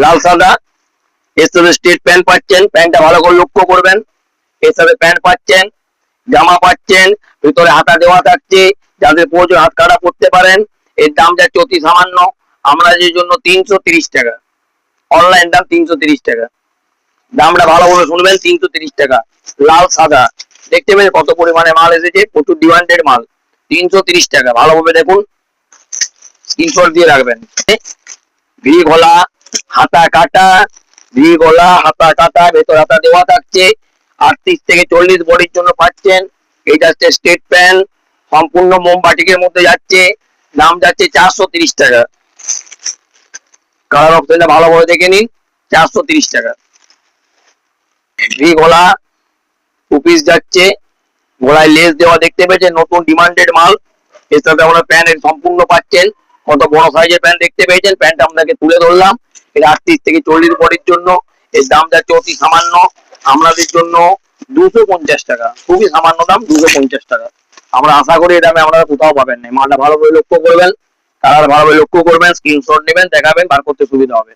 লাল সাদা। এর সাথে স্ট্রেট প্যান্ট পাচ্ছেন, প্যান্টটা ভালো করে লক্ষ্য করবেন। এর সাথে প্যান্ট পাচ্ছেন, জামা পাচ্ছেন, ভিতরে হাতা দেওয়া থাকছে, যাদের প্রয়োজন হাত কাটা করতে পারেন। এর দাম যাচ্ছে অতি সামান্য, আমরা যে জন্য 330 টাকা, অনলাইন দাম 330 টাকা। দামটা ভালোভাবে শুনবেন, 330 টাকা। লাল সাদা, দেখতে পেয়েছেন কত পরিমাণে মাল এসেছে, প্রচুর ডিমান্ডেড মাল। 330 টাকা, ভালোভাবে দেখুন, স্ক্রিনশট দিয়ে রাখবেন। ভি গলা, হাতা কাটা, ভি গলা, হাতা কাটা, ভেতর হাতা দেওয়া থাকছে। 38 থেকে 40 বডির জন্য পাচ্ছেন। এটা হচ্ছে স্টেট প্যান্ট, সম্পূর্ণ মোমবাটিকের মধ্যে যাচ্ছে। দাম যাচ্ছে 430 টাকা। কালার অপশনটা ভালোভাবে দেখে নিন, 430 টাকা। ভি গলা, টু পিস যাচ্ছে, গলায় লেস দেওয়া, দেখতে পেয়েছেন নতুন ডিমান্ডেড মাল। এর সাথে আমরা প্যান্ট সম্পূর্ণ পাচ্ছেন, কত বড় সাইজের প্যান্ট দেখতে পেয়েছেন। প্যান্ট আপনাকে তুলে ধরলাম, এটা 38 থেকে 40 বডির জন্য। এর দাম যাচ্ছে অতি সামান্য, আপনাদের জন্য 250 টাকা। খুবই সামান্য দাম, 250 টাকা। আমরা আশা করি এই দামে আপনারা কোথাও পাবেন না। মালটা ভালোভাবে লক্ষ্য করবেন, কালার ভালোভাবে লক্ষ্য করবেন, স্ক্রিনশট নেবেন, দেখাবেন, বার করতে সুবিধা হবে।